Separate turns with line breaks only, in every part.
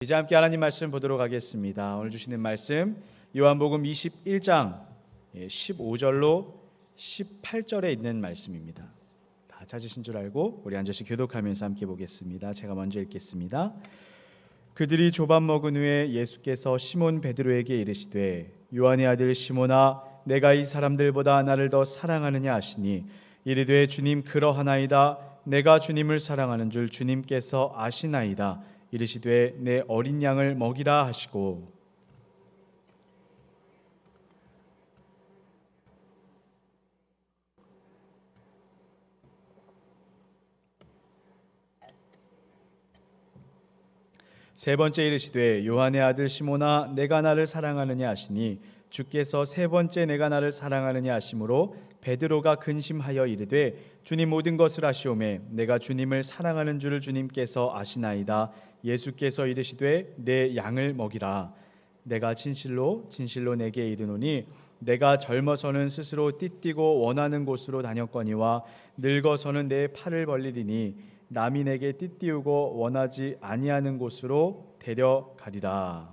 이제 함께 하나님 말씀 보도록 하겠습니다. 오늘 주시는 말씀 요한복음 21장 15절로 18절에 있는 말씀입니다. 다 찾으신 줄 알고 우리 앉아서 교독하면서 함께 보겠습니다. 제가 먼저 읽겠습니다. 그들이 조밥 먹은 후에 예수께서 시몬 베드로에게 이르시되 요한의 아들 시몬아 내가 이 사람들보다 나를 더 사랑하느냐 하시니 이르되 주님 그러하나이다. 내가 주님을 사랑하는 줄 주님께서 아시나이다. 이르시되 내 어린 양을 먹이라 하시고 세 번째 이르시되 요한의 아들 시몬아 내가 나를 사랑하느냐 하시니 주께서 세 번째 내가 나를 사랑하느냐 하심으로 베드로가 근심하여 이르되 주님 모든 것을 아시오매 내가 주님을 사랑하는 줄을 주님께서 아시나이다. 예수께서 이르시되 내 양을 먹이라. 내가 진실로 진실로 내게 이르노니 내가 젊어서는 스스로 띠띠고 원하는 곳으로 다녔거니와 늙어서는 내 팔을 벌리리니 남이 내게 띠띠우고 원하지 아니하는 곳으로 데려가리라.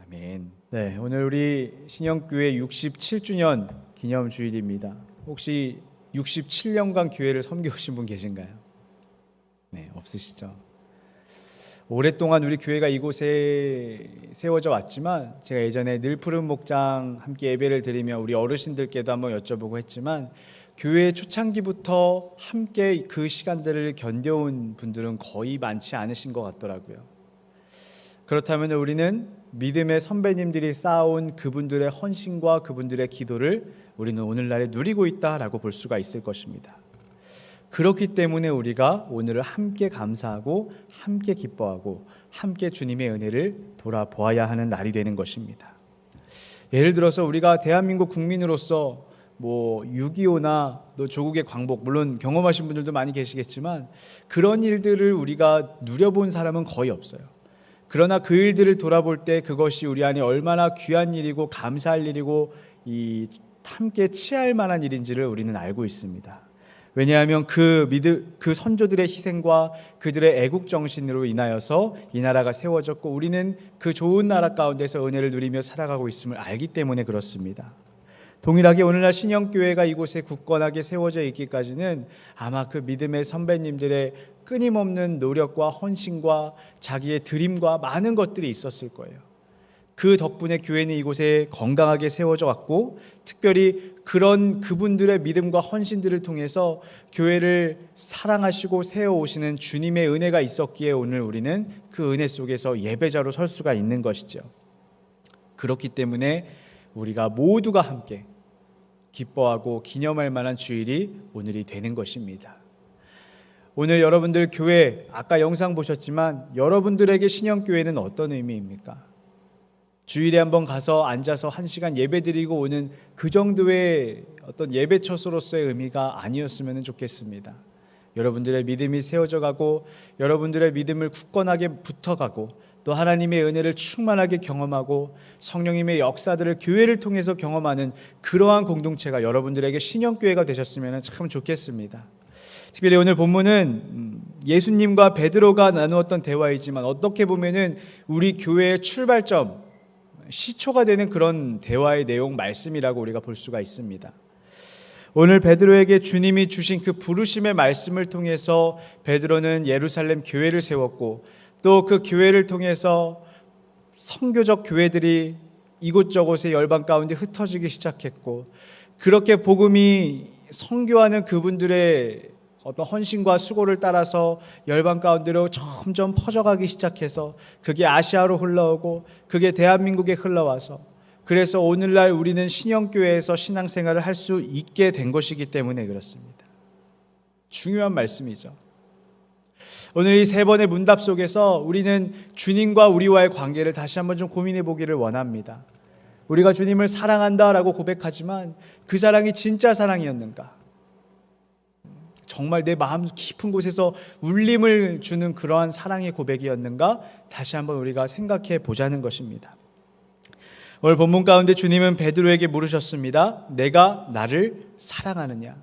아멘. 네, 오늘 우리 신영교회 67주년 기념주일입니다. 혹시 67년간 교회를 섬겨오신 분 계신가요? 네, 없으시죠? 오랫동안 우리 교회가 이곳에 세워져 왔지만 제가 예전에 늘 푸른 목장 함께 예배를 드리며 우리 어르신들께도 한번 여쭤보고 했지만 교회 초창기부터 함께 그 시간들을 견뎌온 분들은 거의 많지 않으신 것 같더라고요. 그렇다면 우리는 믿음의 선배님들이 쌓아온 그분들의 헌신과 그분들의 기도를 우리는 오늘날에 누리고 있다라고 볼 수가 있을 것입니다. 그렇기 때문에 우리가 오늘을 함께 감사하고 함께 기뻐하고 함께 주님의 은혜를 돌아보아야 하는 날이 되는 것입니다. 예를 들어서 우리가 대한민국 국민으로서 6.25나 또 조국의 광복, 물론 경험하신 분들도 많이 계시겠지만 그런 일들을 우리가 누려본 사람은 거의 없어요. 그러나 그 일들을 돌아볼 때 그것이 우리 안에 얼마나 귀한 일이고 감사할 일이고 함께 치할 만한 일인지를 우리는 알고 있습니다. 왜냐하면 그 선조들의 희생과 그들의 애국 정신으로 인하여서 이 나라가 세워졌고 우리는 그 좋은 나라 가운데서 은혜를 누리며 살아가고 있음을 알기 때문에 그렇습니다. 동일하게 오늘날 신영교회가 이곳에 굳건하게 세워져 있기까지는 아마 그 믿음의 선배님들의 끊임없는 노력과 헌신과 자기의 드림과 많은 것들이 있었을 거예요. 그 덕분에 교회는 이곳에 건강하게 세워져 왔고 특별히 그런 그분들의 믿음과 헌신들을 통해서 교회를 사랑하시고 세워오시는 주님의 은혜가 있었기에 오늘 우리는 그 은혜 속에서 예배자로 설 수가 있는 것이죠. 그렇기 때문에 우리가 모두가 함께 기뻐하고 기념할 만한 주일이 오늘이 되는 것입니다. 오늘 여러분들 교회 아까 영상 보셨지만 여러분들에게 신영교회는 어떤 의미입니까? 주일에 한번 가서 앉아서 1시간 예배드리고 오는 그 정도의 어떤 예배처소로서의 의미가 아니었으면 좋겠습니다. 여러분들의 믿음이 세워져 가고 여러분들의 믿음을 굳건하게 붙어가고 또 하나님의 은혜를 충만하게 경험하고 성령님의 역사들을 교회를 통해서 경험하는 그러한 공동체가 여러분들에게 신영교회가 되셨으면 참 좋겠습니다. 특별히 오늘 본문은 예수님과 베드로가 나누었던 대화이지만 어떻게 보면은 우리 교회의 출발점, 시초가 되는 그런 대화의 내용 말씀이라고 우리가 볼 수가 있습니다. 오늘 베드로에게 주님이 주신 그 부르심의 말씀을 통해서 베드로는 예루살렘 교회를 세웠고 또 그 교회를 통해서 선교적 교회들이 이곳저곳에 열방 가운데 흩어지기 시작했고 그렇게 복음이 선교하는 그분들의 어떤 헌신과 수고를 따라서 열방 가운데로 점점 퍼져가기 시작해서 그게 아시아로 흘러오고 그게 대한민국에 흘러와서 그래서 오늘날 우리는 신영교회에서 신앙생활을 할 수 있게 된 것이기 때문에 그렇습니다. 중요한 말씀이죠. 오늘 이 세 번의 문답 속에서 우리는 주님과 우리와의 관계를 다시 한번 좀 고민해 보기를 원합니다. 우리가 주님을 사랑한다라고 고백하지만 그 사랑이 진짜 사랑이었는가? 정말 내 마음 깊은 곳에서 울림을 주는 그러한 사랑의 고백이었는가? 다시 한번 우리가 생각해 보자는 것입니다. 오늘 본문 가운데 주님은 베드로에게 물으셨습니다. 내가 나를 사랑하느냐?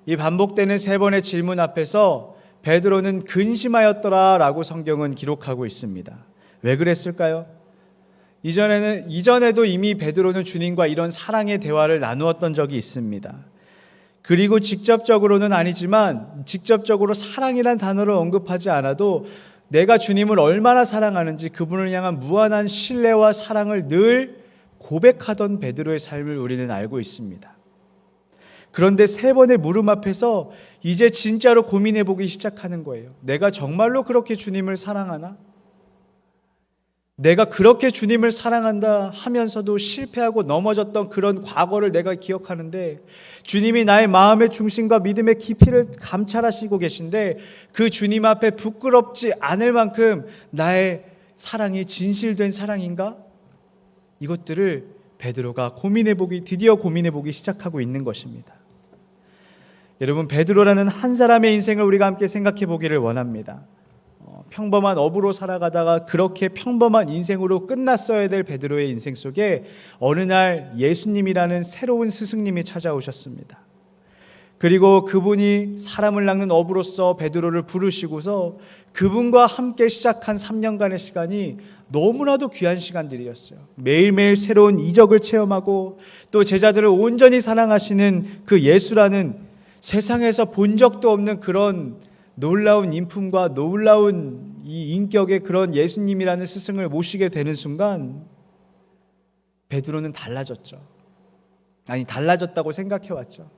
이 반복되는 세 번의 질문 앞에서 베드로는 근심하였더라라고 성경은 기록하고 있습니다. 왜 그랬을까요? 이전에도 이미 베드로는 주님과 이런 사랑의 대화를 나누었던 적이 있습니다. 그리고 직접적으로는 아니지만 직접적으로 사랑이란 단어를 언급하지 않아도 내가 주님을 얼마나 사랑하는지 그분을 향한 무한한 신뢰와 사랑을 늘 고백하던 베드로의 삶을 우리는 알고 있습니다. 그런데 세 번의 물음 앞에서 이제 진짜로 고민해 보기 시작하는 거예요. 내가 정말로 그렇게 주님을 사랑하나? 내가 그렇게 주님을 사랑한다 하면서도 실패하고 넘어졌던 그런 과거를 내가 기억하는데 주님이 나의 마음의 중심과 믿음의 깊이를 감찰하시고 계신데 그 주님 앞에 부끄럽지 않을 만큼 나의 사랑이 진실된 사랑인가? 이것들을 베드로가 드디어 고민해 보기 시작하고 있는 것입니다. 여러분, 베드로라는 한 사람의 인생을 우리가 함께 생각해 보기를 원합니다. 평범한 어부로 살아가다가 그렇게 평범한 인생으로 끝났어야 될 베드로의 인생 속에 어느 날 예수님이라는 새로운 스승님이 찾아오셨습니다. 그리고 그분이 사람을 낚는 어부로서 베드로를 부르시고서 그분과 함께 시작한 3년간의 시간이 너무나도 귀한 시간들이었어요. 매일매일 새로운 이적을 체험하고 또 제자들을 온전히 사랑하시는 그 예수라는 세상에서 본 적도 없는 그런 놀라운 인품과 놀라운 이 인격의 그런 예수님이라는 스승을 모시게 되는 순간 베드로는 달라졌죠. 달라졌다고 생각해왔죠.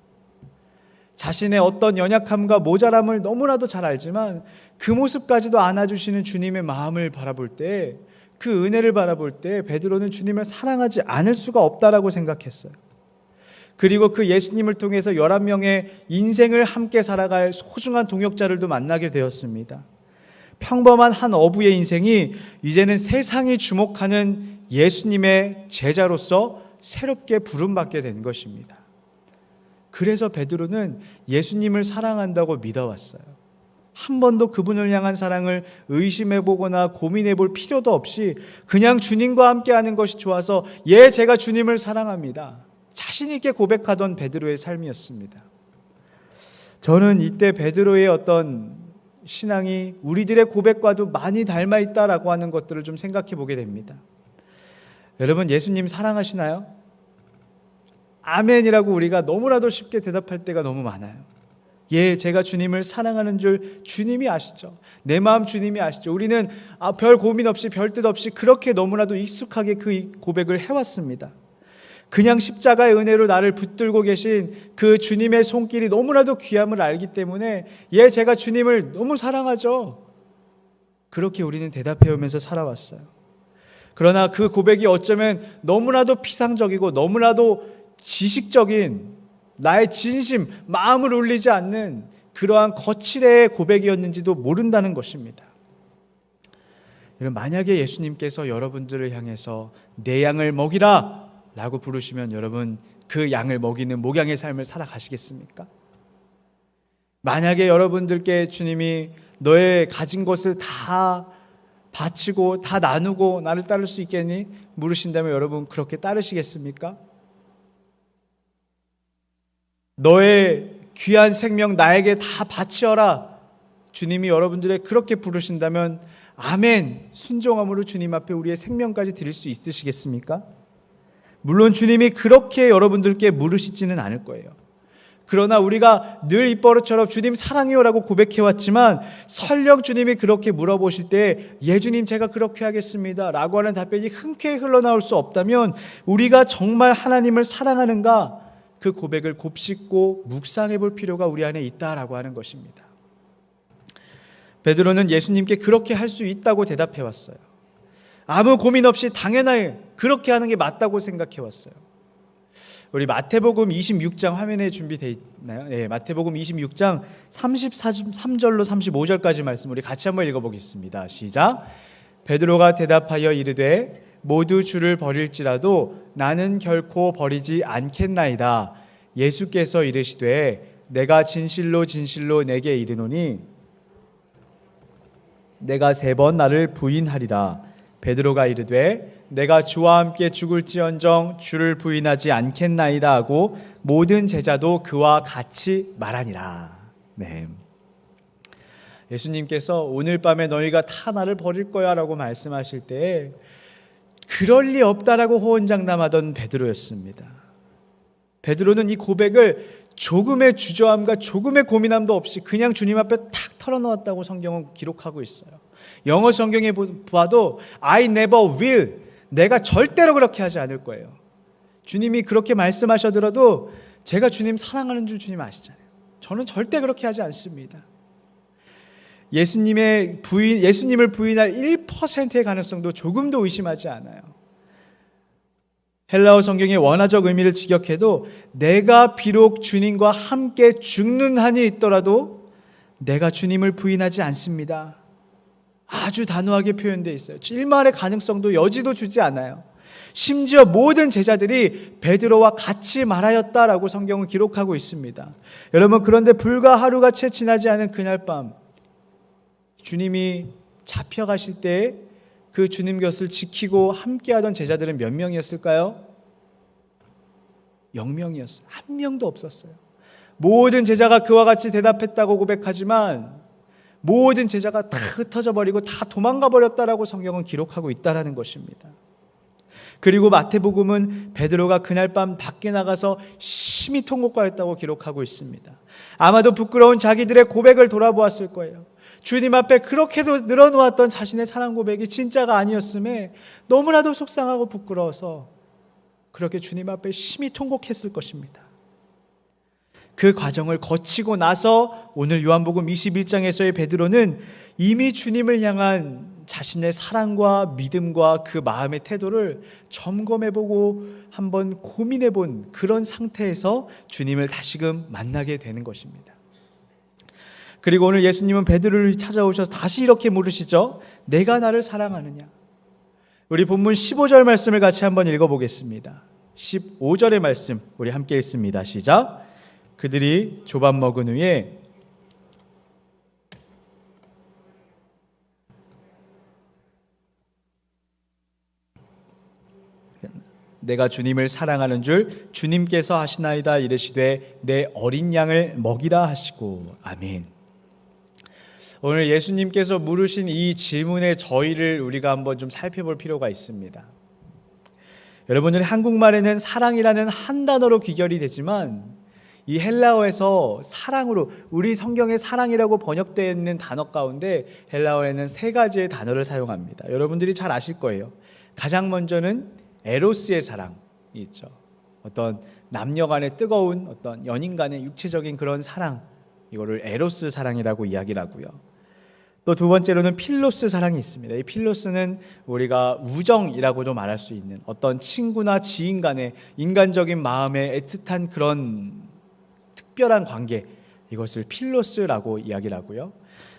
자신의 어떤 연약함과 모자람을 너무나도 잘 알지만 그 모습까지도 안아주시는 주님의 마음을 바라볼 때, 그 은혜를 바라볼 때 베드로는 주님을 사랑하지 않을 수가 없다라고 생각했어요. 그리고 그 예수님을 통해서 11명의 인생을 함께 살아갈 소중한 동역자들도 만나게 되었습니다. 평범한 한 어부의 인생이 이제는 세상이 주목하는 예수님의 제자로서 새롭게 부름받게 된 것입니다. 그래서 베드로는 예수님을 사랑한다고 믿어왔어요. 한 번도 그분을 향한 사랑을 의심해보거나 고민해볼 필요도 없이 그냥 주님과 함께하는 것이 좋아서 제가 주님을 사랑합니다, 자신 있게 고백하던 베드로의 삶이었습니다. 저는 이때 베드로의 어떤 신앙이 우리들의 고백과도 많이 닮아 있다라고 하는 것들을 좀 생각해 보게 됩니다. 여러분, 예수님 사랑하시나요? 아멘이라고 우리가 너무나도 쉽게 대답할 때가 너무 많아요. 제가 주님을 사랑하는 줄 주님이 아시죠. 내 마음 주님이 아시죠. 우리는 별 고민 없이 별 뜻 없이 그렇게 너무나도 익숙하게 그 고백을 해왔습니다. 그냥 십자가의 은혜로 나를 붙들고 계신 그 주님의 손길이 너무나도 귀함을 알기 때문에 제가 주님을 너무 사랑하죠. 그렇게 우리는 대답해오면서 살아왔어요. 그러나 그 고백이 어쩌면 너무나도 피상적이고 너무나도 지식적인 나의 진심, 마음을 울리지 않는 그러한 거칠의 고백이었는지도 모른다는 것입니다. 만약에 예수님께서 여러분들을 향해서 내 양을 먹이라 라고 부르시면 여러분 그 양을 먹이는 목양의 삶을 살아가시겠습니까? 만약에 여러분들께 주님이 너의 가진 것을 다 바치고 다 나누고 나를 따를 수 있겠니? 물으신다면 여러분 그렇게 따르시겠습니까? 너의 귀한 생명 나에게 다 바치어라, 주님이 여러분들의 그렇게 부르신다면 아멘, 순종함으로 주님 앞에 우리의 생명까지 드릴 수 있으시겠습니까? 물론 주님이 그렇게 여러분들께 물으시지는 않을 거예요. 그러나 우리가 늘 입버릇처럼 주님 사랑해요라고 고백해왔지만 설령 주님이 그렇게 물어보실 때 주님 제가 그렇게 하겠습니다 라고 하는 답변이 흔쾌히 흘러나올 수 없다면 우리가 정말 하나님을 사랑하는가, 그 고백을 곱씹고 묵상해 볼 필요가 우리 안에 있다라고 하는 것입니다. 베드로는 예수님께 그렇게 할 수 있다고 대답해왔어요. 아무 고민 없이 당연하게 그렇게 하는 게 맞다고 생각해왔어요. 우리 마태복음 26장 화면에 준비되어 있나요? 네, 마태복음 26장 33절로 35절까지 말씀 우리 같이 한번 읽어보겠습니다. 시작. 베드로가 대답하여 이르되 모두 주를 버릴지라도 나는 결코 버리지 않겠나이다. 예수께서 이르시되 내가 진실로 진실로 내게 이르노니 내가 3번 나를 부인하리라. 베드로가 이르되 내가 주와 함께 죽을지언정 주를 부인하지 않겠나이다 하고 모든 제자도 그와 같이 말하니라. 네. 예수님께서 오늘 밤에 너희가 다 나를 버릴 거야 라고 말씀하실 때 그럴 리 없다라고 호언장담하던 베드로였습니다. 베드로는 이 고백을 조금의 주저함과 조금의 고민함도 없이 그냥 주님 앞에 탁 털어놓았다고 성경은 기록하고 있어요. 영어 성경에 봐도 I never will, 내가 절대로 그렇게 하지 않을 거예요. 주님이 그렇게 말씀하셔더라도 제가 주님 사랑하는 줄 주님 아시잖아요. 저는 절대 그렇게 하지 않습니다. 예수님을 부인할 1%의 가능성도 조금도 의심하지 않아요. 헬라어 성경의 원어적 의미를 직역해도 내가 비록 주님과 함께 죽는 한이 있더라도 내가 주님을 부인하지 않습니다. 아주 단호하게 표현되어 있어요. 일말의 가능성도 여지도 주지 않아요. 심지어 모든 제자들이 베드로와 같이 말하였다라고 성경은 기록하고 있습니다. 여러분, 그런데 불과 하루가 채 지나지 않은 그날 밤 주님이 잡혀가실 때 그 주님 곁을 지키고 함께하던 제자들은 몇 명이었을까요? 0명이었어요. 한 명도 없었어요. 모든 제자가 그와 같이 대답했다고 고백하지만 모든 제자가 다 흩어져 버리고 다 도망가 버렸다라고 성경은 기록하고 있다라는 것입니다. 그리고 마태복음은 베드로가 그날 밤 밖에 나가서 심히 통곡하였다고 기록하고 있습니다. 아마도 부끄러운 자기들의 고백을 돌아보았을 거예요. 주님 앞에 그렇게도 늘어놓았던 자신의 사랑 고백이 진짜가 아니었음에 너무나도 속상하고 부끄러워서 그렇게 주님 앞에 심히 통곡했을 것입니다. 그 과정을 거치고 나서 오늘 요한복음 21장에서의 베드로는 이미 주님을 향한 자신의 사랑과 믿음과 그 마음의 태도를 점검해보고 한번 고민해본 그런 상태에서 주님을 다시금 만나게 되는 것입니다. 그리고 오늘 예수님은 베드로를 찾아오셔서 다시 이렇게 물으시죠. 내가 나를 사랑하느냐? 우리 본문 15절 말씀을 같이 한번 읽어보겠습니다. 15절의 말씀 우리 함께 읽습니다. 시작. 그들이 조밥 먹은 후에 내가 주님을 사랑하는 줄 주님께서 하시나이다 이르시되 내 어린 양을 먹이라 하시고. 아멘. 오늘 예수님께서 물으신 이 질문의 저희를 우리가 한번 좀 살펴볼 필요가 있습니다. 여러분들, 한국말에는 사랑이라는 한 단어로 귀결이 되지만 이 헬라어에서 사랑으로, 우리 성경에 사랑이라고 번역되어 있는 단어 가운데 헬라어에는 세 가지의 단어를 사용합니다. 여러분들이 잘 아실 거예요. 가장 먼저는 에로스의 사랑이 있죠. 어떤 남녀 간의 뜨거운 어떤 연인 간의 육체적인 그런 사랑, 이거를 에로스 사랑이라고 이야기를 하고요. 또 두 번째로는 필로스 사랑이 있습니다. 이 필로스는 우리가 우정이라고도 말할 수 있는 어떤 친구나 지인 간의 인간적인 마음의 애틋한 그런 특별한 관계, 이것을 필로스라고 이야기를 하고요.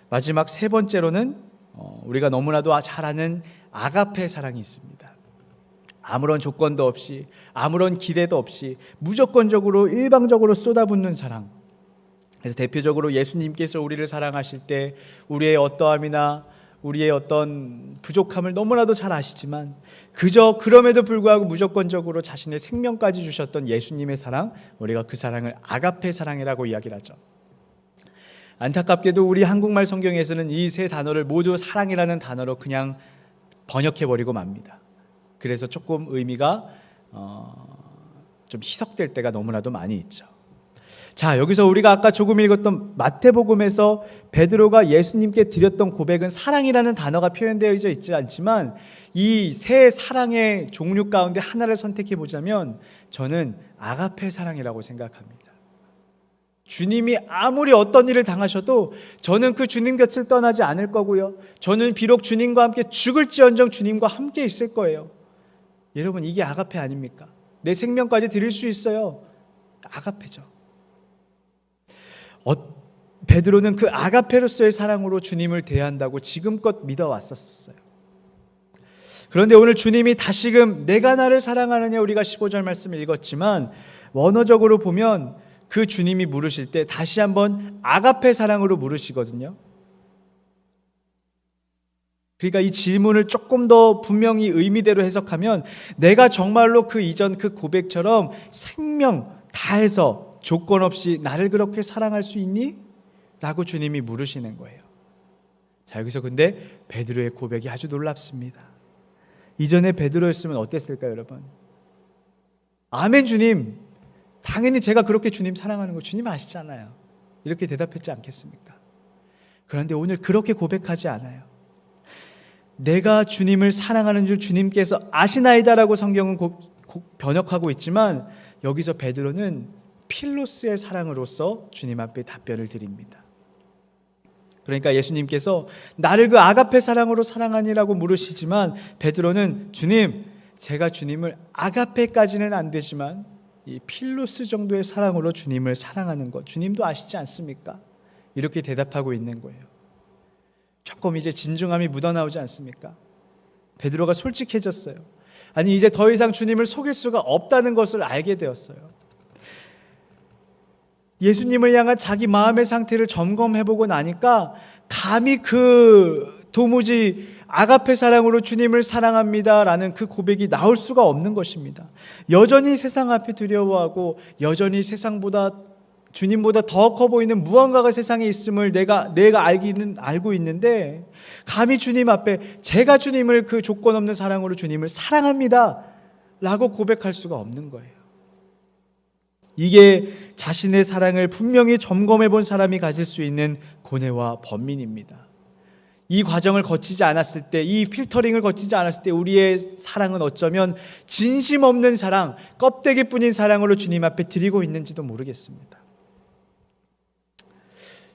마지막 세 번째로는 우리가 너무나도 잘 아는 아가페 사랑이 있습니다. 아무런 조건도 없이, 아무런 기대도 없이 무조건적으로 일방적으로 쏟아붓는 사랑. 그래서 대표적으로 예수님께서 우리를 사랑하실 때 우리의 어떠함이나 우리의 어떤 부족함을 너무나도 잘 아시지만 그저 그럼에도 불구하고 무조건적으로 자신의 생명까지 주셨던 예수님의 사랑, 우리가 그 사랑을 아가페 사랑이라고 이야기를 하죠. 안타깝게도 우리 한국말 성경에서는 이 세 단어를 모두 사랑이라는 단어로 그냥 번역해버리고 맙니다. 그래서 조금 의미가 좀 희석될 때가 너무나도 많이 있죠. 자, 여기서 우리가 아까 조금 읽었던 마태복음에서 베드로가 예수님께 드렸던 고백은 사랑이라는 단어가 표현되어 있지 않지만 이 세 사랑의 종류 가운데 하나를 선택해 보자면 저는 아가페 사랑이라고 생각합니다. 주님이 아무리 어떤 일을 당하셔도 저는 그 주님 곁을 떠나지 않을 거고요. 저는 비록 주님과 함께 죽을지언정 주님과 함께 있을 거예요. 여러분, 이게 아가페 아닙니까? 내 생명까지 드릴 수 있어요. 아가페죠. 베드로는 그 아가페로서의 사랑으로 주님을 대한다고 지금껏 믿어왔었어요. 그런데 오늘 주님이 다시금 내가 나를 사랑하느냐, 우리가 15절 말씀을 읽었지만 원어적으로 보면 그 주님이 물으실 때 다시 한번 아가페 사랑으로 물으시거든요. 그러니까 이 질문을 조금 더 분명히 의미대로 해석하면 내가 정말로 그 이전 그 고백처럼 생명 다해서 조건 없이 나를 그렇게 사랑할 수 있니? 라고 주님이 물으시는 거예요. 자, 여기서 근데 베드로의 고백이 아주 놀랍습니다. 이전에 베드로였으면 어땠을까요, 여러분? 아멘 주님, 당연히 제가 그렇게 주님 사랑하는 거 주님 아시잖아요. 이렇게 대답했지 않겠습니까? 그런데 오늘 그렇게 고백하지 않아요. 내가 주님을 사랑하는 줄 주님께서 아시나이다라고 성경은 번역하고 있지만 여기서 베드로는 필로스의 사랑으로서 주님 앞에 답변을 드립니다. 그러니까 예수님께서 나를 그 아가페 사랑으로 사랑하니라고 물으시지만 베드로는 주님, 제가 주님을 아가페까지는 안 되지만 이 필로스 정도의 사랑으로 주님을 사랑하는 것 주님도 아시지 않습니까? 이렇게 대답하고 있는 거예요. 조금 이제 진중함이 묻어나오지 않습니까? 베드로가 솔직해졌어요. 아니, 이제 더 이상 주님을 속일 수가 없다는 것을 알게 되었어요. 예수님을 향한 자기 마음의 상태를 점검해보고 나니까 감히 도무지 아가페 사랑으로 주님을 사랑합니다라는 그 고백이 나올 수가 없는 것입니다. 여전히 세상 앞에 두려워하고 여전히 세상보다 주님보다 더 커 보이는 무언가가 세상에 있음을 내가 알고 있는데 감히 주님 앞에 제가 주님을 그 조건 없는 사랑으로 주님을 사랑합니다 라고 고백할 수가 없는 거예요. 이게 자신의 사랑을 분명히 점검해 본 사람이 가질 수 있는 고뇌와 번민입니다. 이 과정을 거치지 않았을 때, 이 필터링을 거치지 않았을 때 우리의 사랑은 어쩌면 진심 없는 사랑, 껍데기뿐인 사랑으로 주님 앞에 드리고 있는지도 모르겠습니다.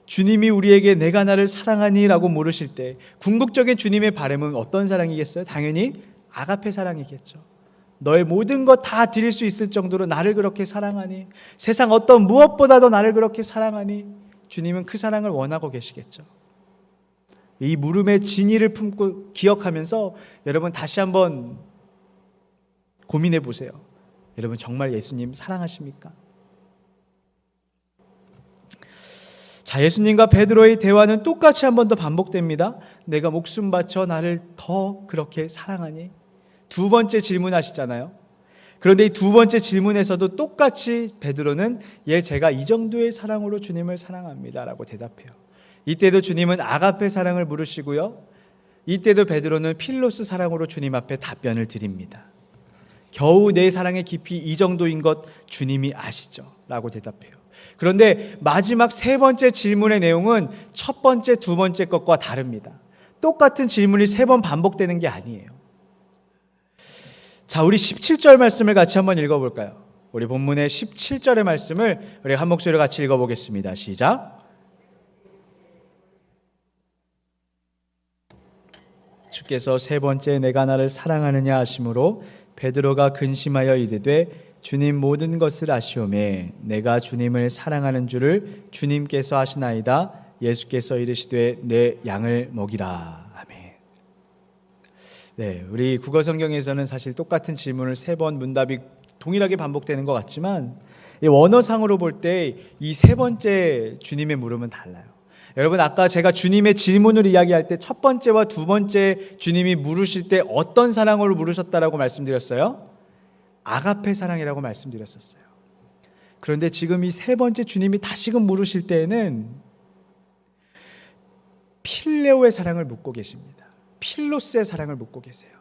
주님이 우리에게 내가 나를 사랑하니 라고 물으실 때 궁극적인 주님의 바람은 어떤 사랑이겠어요? 당연히 아가페 사랑이겠죠. 너의 모든 것 다 드릴 수 있을 정도로 나를 그렇게 사랑하니, 세상 어떤 무엇보다도 나를 그렇게 사랑하니, 주님은 그 사랑을 원하고 계시겠죠. 이 물음의 진의를 품고 기억하면서 여러분 다시 한번 고민해 보세요. 여러분 정말 예수님 사랑하십니까? 자, 예수님과 베드로의 대화는 똑같이 한 번 더 반복됩니다. 내가 목숨 바쳐 나를 더 그렇게 사랑하니? 두 번째 질문하시잖아요. 그런데 이 두 번째 질문에서도 똑같이 베드로는 제가 이 정도의 사랑으로 주님을 사랑합니다 라고 대답해요. 이때도 주님은 아가페 사랑을 물으시고요, 이때도 베드로는 필로스 사랑으로 주님 앞에 답변을 드립니다. 겨우 내 사랑의 깊이 이 정도인 것 주님이 아시죠? 라고 대답해요. 그런데 마지막 세 번째 질문의 내용은 첫 번째, 두 번째 것과 다릅니다. 똑같은 질문이 세 번 반복되는 게 아니에요. 자, 우리 17절 말씀을 같이 한번 읽어볼까요? 우리 본문의 17절의 말씀을 우리 한 목소리로 같이 읽어보겠습니다. 시작. 주께서 세 번째 내가 나를 사랑하느냐 하심으로 베드로가 근심하여 이르되 주님 모든 것을 아시오매 내가 주님을 사랑하는 줄을 주님께서 아시나이다. 예수께서 이르시되 내 양을 먹이라. 아멘. 네, 우리 국어 성경에서는 사실 똑같은 질문을 세 번 문답이 동일하게 반복되는 것 같지만 원어상으로 볼 때 이 세 번째 주님의 물음은 달라요. 여러분, 아까 제가 주님의 질문을 이야기할 때 첫 번째와 두 번째 주님이 물으실 때 어떤 사랑으로 물으셨다라고 말씀드렸어요? 아가페 사랑이라고 말씀드렸었어요. 그런데 지금 이 세 번째 주님이 다시금 물으실 때에는 필레오의 사랑을 묻고 계십니다. 필로스의 사랑을 묻고 계세요.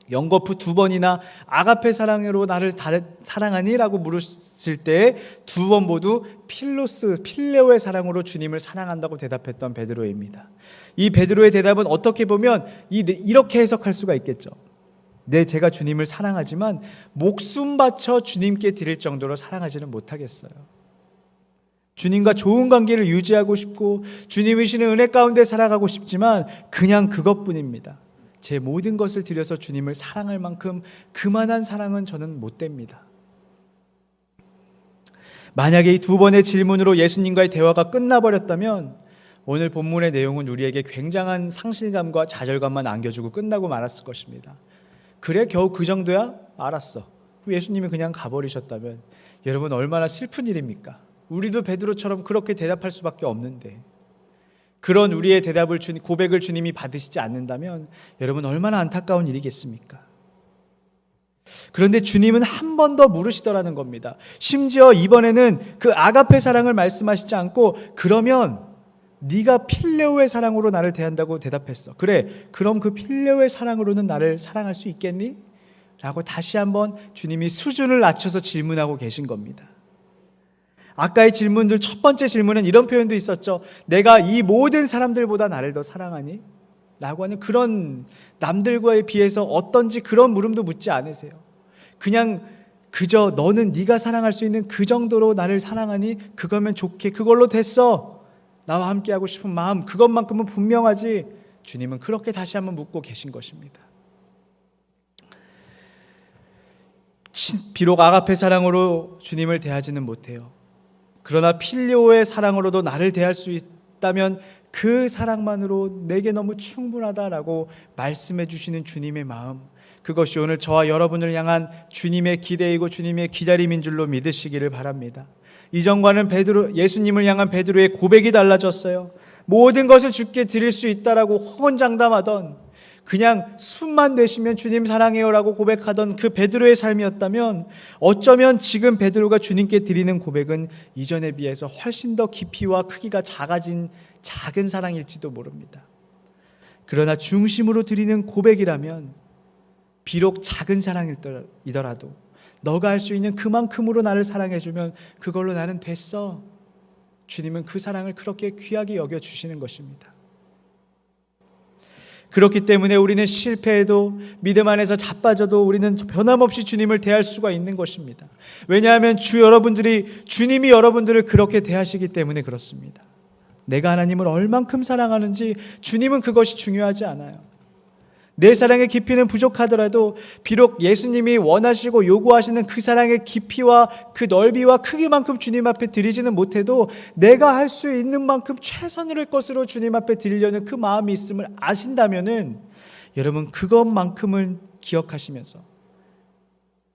연거푸 두 번이나 아가페 사랑으로 나를 사랑하니? 라고 물으실 때 두 번 모두 필레오의 사랑으로 주님을 사랑한다고 대답했던 베드로입니다. 이 베드로의 대답은 어떻게 보면 이렇게 해석할 수가 있겠죠. 네, 제가 주님을 사랑하지만 목숨 바쳐 주님께 드릴 정도로 사랑하지는 못하겠어요. 주님과 좋은 관계를 유지하고 싶고 주님이 주시는 은혜 가운데 살아가고 싶지만 그냥 그것뿐입니다. 제 모든 것을 들여서 주님을 사랑할 만큼 그만한 사랑은 저는 못 됩니다. 만약에 이 두 번의 질문으로 예수님과의 대화가 끝나버렸다면 오늘 본문의 내용은 우리에게 굉장한 상실감과 좌절감만 안겨주고 끝나고 말았을 것입니다. 그래, 겨우 그 정도야? 알았어. 예수님이 그냥 가버리셨다면 여러분 얼마나 슬픈 일입니까? 우리도 베드로처럼 그렇게 대답할 수밖에 없는데 그런 우리의 고백을 주님이 받으시지 않는다면 여러분 얼마나 안타까운 일이겠습니까? 그런데 주님은 한 번 더 물으시더라는 겁니다. 심지어 이번에는 그 아가페 사랑을 말씀하시지 않고 그러면 네가 필레오의 사랑으로 나를 대한다고 대답했어. 그래, 그럼 그 필레오의 사랑으로는 나를 사랑할 수 있겠니? 라고 다시 한번 주님이 수준을 낮춰서 질문하고 계신 겁니다. 아까의 질문들, 첫 번째 질문은 이런 표현도 있었죠. 내가 이 모든 사람들보다 나를 더 사랑하니? 라고 하는 그런, 남들과에 비해서 어떤지 그런 물음도 묻지 않으세요. 그냥 그저 너는 네가 사랑할 수 있는 그 정도로 나를 사랑하니? 그거면 좋게, 그걸로 됐어. 나와 함께하고 싶은 마음, 그것만큼은 분명하지. 주님은 그렇게 다시 한번 묻고 계신 것입니다. 비록 아가페 사랑으로 주님을 대하지는 못해요. 그러나 필리오의 사랑으로도 나를 대할 수 있다면 그 사랑만으로 내게 너무 충분하다라고 말씀해 주시는 주님의 마음, 그것이 오늘 저와 여러분을 향한 주님의 기대이고 주님의 기다림인 줄로 믿으시기를 바랍니다. 이전과는 예수님을 향한 베드로의 고백이 달라졌어요. 모든 것을 주께 드릴 수 있다라고 호언장담하던, 그냥 숨만 내쉬면 주님 사랑해요라고 고백하던 그 베드로의 삶이었다면, 어쩌면 지금 베드로가 주님께 드리는 고백은 이전에 비해서 훨씬 더 깊이와 크기가 작아진 작은 사랑일지도 모릅니다. 그러나 중심으로 드리는 고백이라면 비록 작은 사랑이더라도 너가 할 수 있는 그만큼으로 나를 사랑해주면 그걸로 나는 됐어. 주님은 그 사랑을 그렇게 귀하게 여겨주시는 것입니다. 그렇기 때문에 우리는 실패해도, 믿음 안에서 자빠져도 우리는 변함없이 주님을 대할 수가 있는 것입니다. 왜냐하면 주님이 여러분들을 그렇게 대하시기 때문에 그렇습니다. 내가 하나님을 얼만큼 사랑하는지 주님은 그것이 중요하지 않아요. 내 사랑의 깊이는 부족하더라도 비록 예수님이 원하시고 요구하시는 그 사랑의 깊이와 그 넓이와 크기만큼 주님 앞에 드리지는 못해도 내가 할 수 있는 만큼 최선을 것으로 주님 앞에 드리려는 그 마음이 있음을 아신다면은, 여러분 그것만큼을 기억하시면서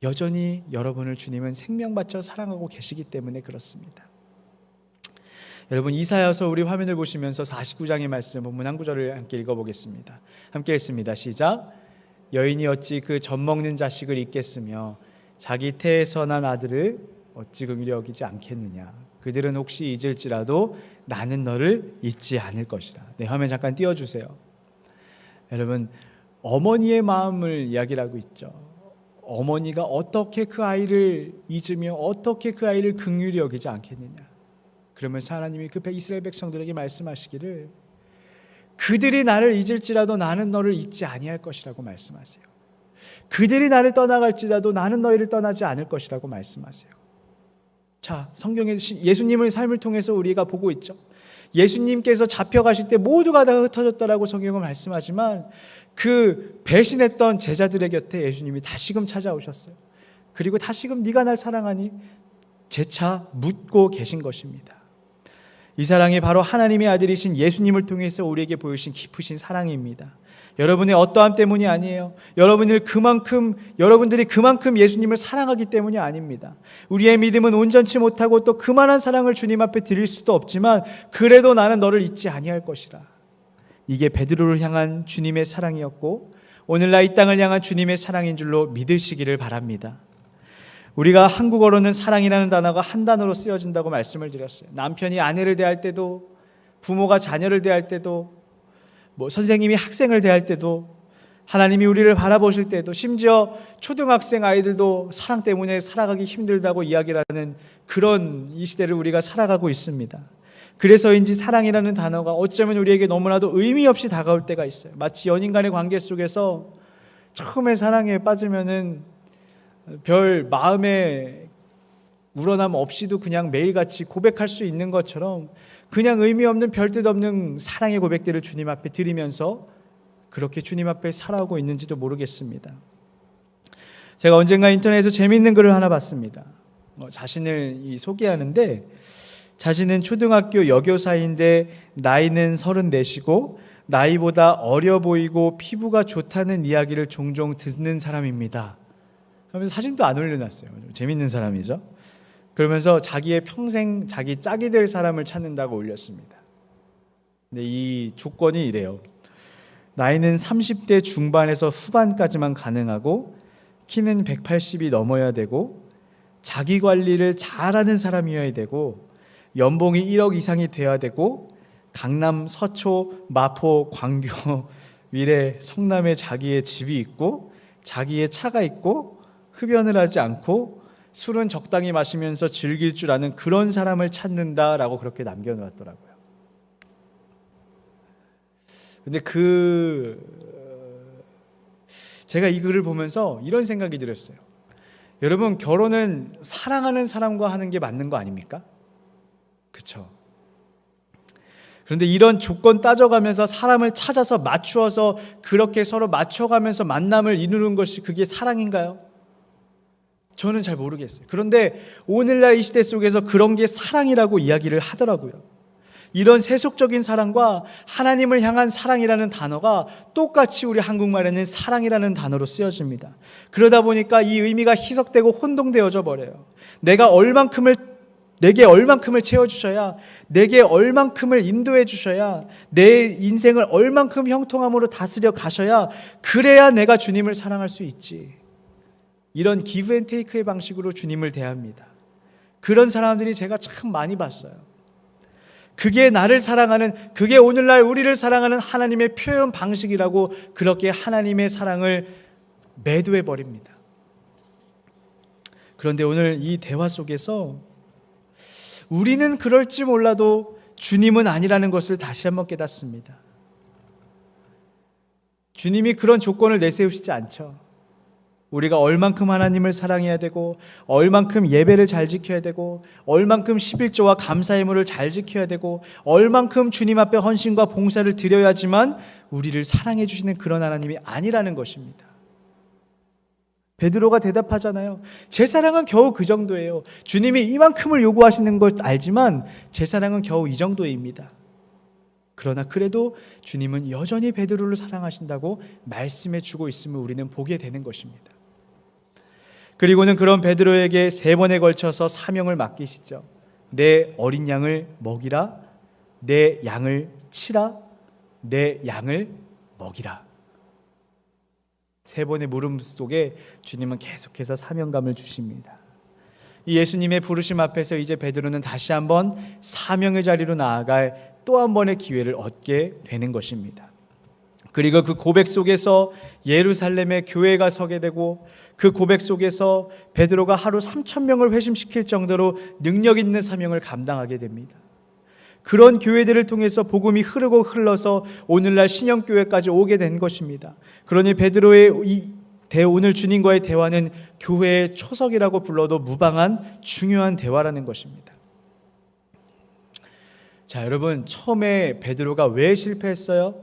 여전히 여러분을 주님은 생명 바쳐 사랑하고 계시기 때문에 그렇습니다. 여러분, 이사야서 우리 화면을 보시면서 49장의 말씀 본문 한 구절을 함께 읽어보겠습니다. 함께 읽습니다. 시작. 여인이 어찌 그 젖먹는 자식을 잊겠으며 자기 태에서 난 아들을 어찌 긍휼히 여기지 않겠느냐. 그들은 혹시 잊을지라도 나는 너를 잊지 않을 것이라. 네, 화면 잠깐 띄워주세요. 여러분, 어머니의 마음을 이야기를 하고 있죠. 어머니가 어떻게 그 아이를 잊으며 어떻게 그 아이를 긍휼히 여기지 않겠느냐. 그러면서 하나님이 그 이스라엘 백성들에게 말씀하시기를, 그들이 나를 잊을지라도 나는 너를 잊지 아니할 것이라고 말씀하세요. 그들이 나를 떠나갈지라도 나는 너희를 떠나지 않을 것이라고 말씀하세요. 자, 성경에 예수님의 삶을 통해서 우리가 보고 있죠. 예수님께서 잡혀가실 때 모두가 다 흩어졌다라고 성경은 말씀하지만, 그 배신했던 제자들의 곁에 예수님이 다시금 찾아오셨어요. 그리고 다시금 네가 날 사랑하니? 재차 묻고 계신 것입니다. 이 사랑이 바로 하나님의 아들이신 예수님을 통해서 우리에게 보여주신 깊으신 사랑입니다. 여러분의 어떠함 때문이 아니에요. 여러분들이 그만큼 예수님을 사랑하기 때문이 아닙니다. 우리의 믿음은 온전치 못하고 또 그만한 사랑을 주님 앞에 드릴 수도 없지만, 그래도 나는 너를 잊지 아니할 것이라. 이게 베드로를 향한 주님의 사랑이었고, 오늘날 이 땅을 향한 주님의 사랑인 줄로 믿으시기를 바랍니다. 우리가 한국어로는 사랑이라는 단어가 한 단어로 쓰여진다고 말씀을 드렸어요. 남편이 아내를 대할 때도, 부모가 자녀를 대할 때도, 선생님이 학생을 대할 때도, 하나님이 우리를 바라보실 때도, 심지어 초등학생 아이들도 사랑 때문에 살아가기 힘들다고 이야기를 하는 그런 이 시대를 우리가 살아가고 있습니다. 그래서인지 사랑이라는 단어가 어쩌면 우리에게 너무나도 의미 없이 다가올 때가 있어요. 마치 연인 간의 관계 속에서 처음에 사랑에 빠지면은 별 마음의 우러남 없이도 그냥 매일같이 고백할 수 있는 것처럼, 그냥 의미 없는 별뜻 없는 사랑의 고백들을 주님 앞에 드리면서 그렇게 주님 앞에 살아오고 있는지도 모르겠습니다. 제가 언젠가 인터넷에서 재미있는 글을 하나 봤습니다. 자신을 소개하는데, 자신은 초등학교 여교사인데 나이는 34이고 나이보다 어려 보이고 피부가 좋다는 이야기를 종종 듣는 사람입니다. 하면서 사진도 안 올려놨어요. 재밌는 사람이죠. 그러면서 자기의 평생 자기 짝이 될 사람을 찾는다고 올렸습니다. 근데 이 조건이 이래요. 나이는 30대 중반에서 후반까지만 가능하고, 키는 180이 넘어야 되고, 자기 관리를 잘하는 사람이어야 되고, 연봉이 1억 이상이 돼야 되고, 강남, 서초, 마포, 광교, 위례, 성남에 자기의 집이 있고 자기의 차가 있고 흡연을 하지 않고 술은 적당히 마시면서 즐길 줄 아는 그런 사람을 찾는다라고 그렇게 남겨놓았더라고요. 근데 제가 이 글을 보면서 이런 생각이 들었어요. 여러분, 결혼은 사랑하는 사람과 하는 게 맞는 거 아닙니까? 그렇죠? 그런데 이런 조건 따져가면서 사람을 찾아서 맞추어서 그렇게 서로 맞춰가면서 만남을 이루는 것이 그게 사랑인가요? 저는 잘 모르겠어요. 그런데 오늘날 이 시대 속에서 그런 게 사랑이라고 이야기를 하더라고요. 이런 세속적인 사랑과 하나님을 향한 사랑이라는 단어가 똑같이 우리 한국말에는 사랑이라는 단어로 쓰여집니다. 그러다 보니까 이 의미가 희석되고 혼동되어져 버려요. 내게 얼만큼을 채워주셔야, 내게 얼만큼을 인도해 주셔야, 내 인생을 얼만큼 형통함으로 다스려 가셔야, 그래야 내가 주님을 사랑할 수 있지. 이런 기브 앤 테이크의 방식으로 주님을 대합니다. 그런 사람들이 제가 참 많이 봤어요. 그게 나를 사랑하는, 그게 오늘날 우리를 사랑하는 하나님의 표현 방식이라고 그렇게 하나님의 사랑을 매도해 버립니다. 그런데 오늘 이 대화 속에서 우리는 그럴지 몰라도 주님은 아니라는 것을 다시 한번 깨닫습니다. 주님이 그런 조건을 내세우시지 않죠. 우리가 얼만큼 하나님을 사랑해야 되고, 얼만큼 예배를 잘 지켜야 되고, 얼만큼 11조와 감사의 물을 잘 지켜야 되고, 얼만큼 주님 앞에 헌신과 봉사를 드려야지만 우리를 사랑해 주시는 그런 하나님이 아니라는 것입니다. 베드로가 대답하잖아요. 제 사랑은 겨우 그 정도예요. 주님이 이만큼을 요구하시는 걸 알지만 제 사랑은 겨우 이 정도입니다. 그러나 그래도 주님은 여전히 베드로를 사랑하신다고 말씀해 주고 있음을 우리는 보게 되는 것입니다. 그리고는 그런 베드로에게 3번에 걸쳐서 사명을 맡기시죠. 내 어린 양을 먹이라, 내 양을 치라, 내 양을 먹이라. 3번의 물음 속에 주님은 계속해서 사명감을 주십니다. 이 예수님의 부르심 앞에서 이제 베드로는 다시 한번 사명의 자리로 나아갈 또 한 번의 기회를 얻게 되는 것입니다. 그리고 그 고백 속에서 예루살렘의 교회가 서게 되고, 그 고백 속에서 베드로가 하루 3,000명을 회심시킬 정도로 능력 있는 사명을 감당하게 됩니다. 그런 교회들을 통해서 복음이 흐르고 흘러서 오늘날 신영교회까지 오게 된 것입니다. 그러니 베드로의 오늘 주님과의 대화는 교회의 초석이라고 불러도 무방한 중요한 대화라는 것입니다. 자, 여러분, 처음에 베드로가 왜 실패했어요?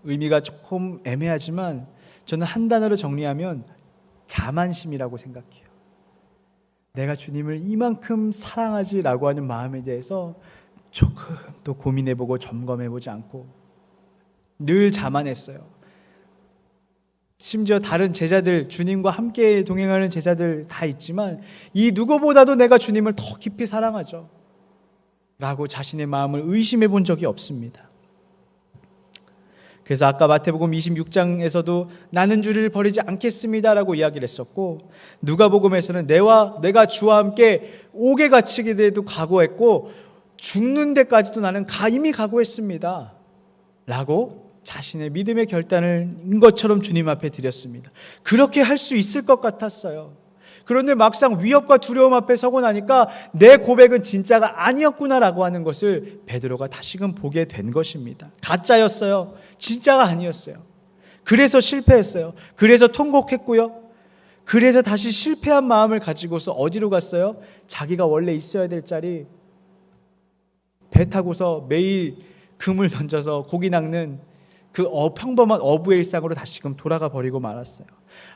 의미가 조금 애매하지만 저는 한 단어로 정리하면 자만심이라고 생각해요. 내가 주님을 이만큼 사랑하지라고 하는 마음에 대해서 조금 더 고민해보고 점검해보지 않고 늘 자만했어요. 심지어 다른 제자들, 주님과 함께 동행하는 제자들 다 있지만 이 누구보다도 내가 주님을 더 깊이 사랑하죠 라고 자신의 마음을 의심해 본 적이 없습니다. 그래서 아까 마태복음 26장에서도 나는 주를 버리지 않겠습니다라고 이야기를 했었고, 누가복음에서는 내가 주와 함께 옥에 갇히게 돼도 각오했고 죽는 데까지도 나는 이미 각오했습니다 라고 자신의 믿음의 결단을 인 것처럼 주님 앞에 드렸습니다. 그렇게 할 수 있을 것 같았어요. 그런데 막상 위협과 두려움 앞에 서고 나니까 내 고백은 진짜가 아니었구나라고 하는 것을 베드로가 다시금 보게 된 것입니다. 가짜였어요. 진짜가 아니었어요. 그래서 실패했어요. 그래서 통곡했고요. 그래서 다시 실패한 마음을 가지고서 어디로 갔어요? 자기가 원래 있어야 될 자리, 배 타고서 매일 금을 던져서 고기 낚는 그 평범한 어부의 일상으로 다시금 돌아가 버리고 말았어요.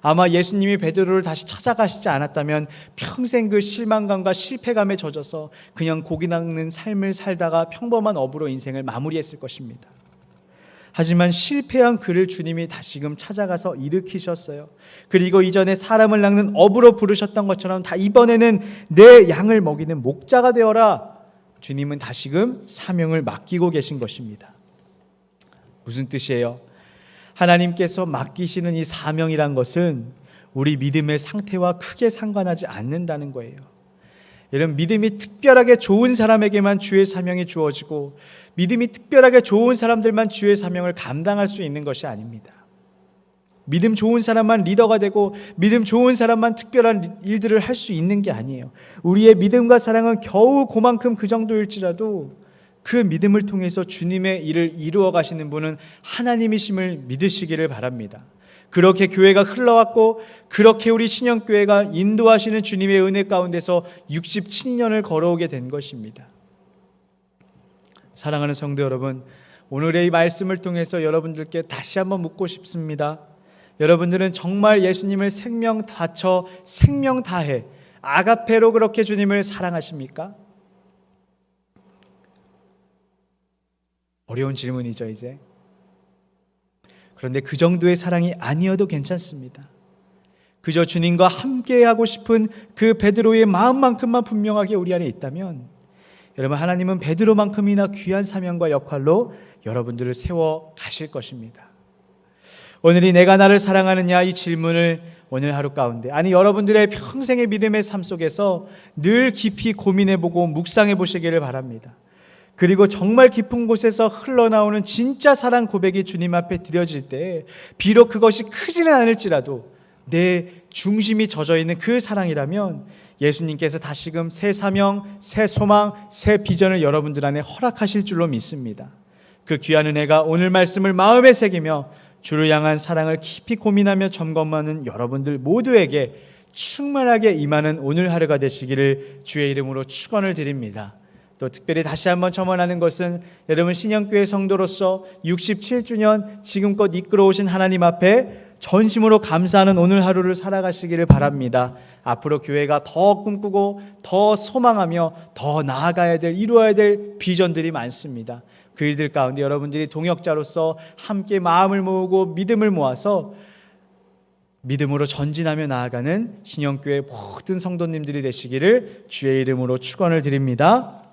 아마 예수님이 베드로를 다시 찾아가시지 않았다면 평생 그 실망감과 실패감에 젖어서 그냥 고기 낚는 삶을 살다가 평범한 어부로 인생을 마무리했을 것입니다. 하지만 실패한 그를 주님이 다시금 찾아가서 일으키셨어요. 그리고 이전에 사람을 낚는 어부로 부르셨던 것처럼 이번에는 내 양을 먹이는 목자가 되어라. 주님은 다시금 사명을 맡기고 계신 것입니다. 무슨 뜻이에요? 하나님께서 맡기시는 이 사명이란 것은 우리 믿음의 상태와 크게 상관하지 않는다는 거예요. 이런 믿음이 특별하게 좋은 사람에게만 주의 사명이 주어지고 믿음이 특별하게 좋은 사람들만 주의 사명을 감당할 수 있는 것이 아닙니다. 믿음 좋은 사람만 리더가 되고 믿음 좋은 사람만 특별한 일들을 할 수 있는 게 아니에요. 우리의 믿음과 사랑은 겨우 그만큼 그 정도일지라도 그 믿음을 통해서 주님의 일을 이루어 가시는 분은 하나님이심을 믿으시기를 바랍니다. 그렇게 교회가 흘러왔고 그렇게 우리 신영교회가 인도하시는 주님의 은혜 가운데서 67년을 걸어오게 된 것입니다. 사랑하는 성도 여러분, 오늘의 이 말씀을 통해서 여러분들께 다시 한번 묻고 싶습니다. 여러분들은 정말 예수님을 생명 다쳐 생명 다해 아가페로 그렇게 주님을 사랑하십니까? 어려운 질문이죠 이제. 그런데 그 정도의 사랑이 아니어도 괜찮습니다. 그저 주님과 함께하고 싶은 그 베드로의 마음만큼만 분명하게 우리 안에 있다면 여러분, 하나님은 베드로만큼이나 귀한 사명과 역할로 여러분들을 세워 가실 것입니다. 오늘이 내가 나를 사랑하느냐 이 질문을 오늘 하루 가운데, 아니 여러분들의 평생의 믿음의 삶 속에서 늘 깊이 고민해보고 묵상해보시기를 바랍니다. 그리고 정말 깊은 곳에서 흘러나오는 진짜 사랑 고백이 주님 앞에 드려질 때 비록 그것이 크지는 않을지라도 내 중심이 젖어있는 그 사랑이라면 예수님께서 다시금 새 사명, 새 소망, 새 비전을 여러분들 안에 허락하실 줄로 믿습니다. 그 귀한 은혜가 오늘 말씀을 마음에 새기며 주를 향한 사랑을 깊이 고민하며 점검하는 여러분들 모두에게 충만하게 임하는 오늘 하루가 되시기를 주의 이름으로 축원을 드립니다. 또 특별히 다시 한번 첨언하는 것은 여러분 신영교회 성도로서 67주년 지금껏 이끌어오신 하나님 앞에 전심으로 감사하는 오늘 하루를 살아가시기를 바랍니다. 앞으로 교회가 더 꿈꾸고 더 소망하며 더 나아가야 될, 이루어야 될 비전들이 많습니다. 그 일들 가운데 여러분들이 동역자로서 함께 마음을 모으고 믿음을 모아서 믿음으로 전진하며 나아가는 신영교회 모든 성도님들이 되시기를 주의 이름으로 축원을 드립니다.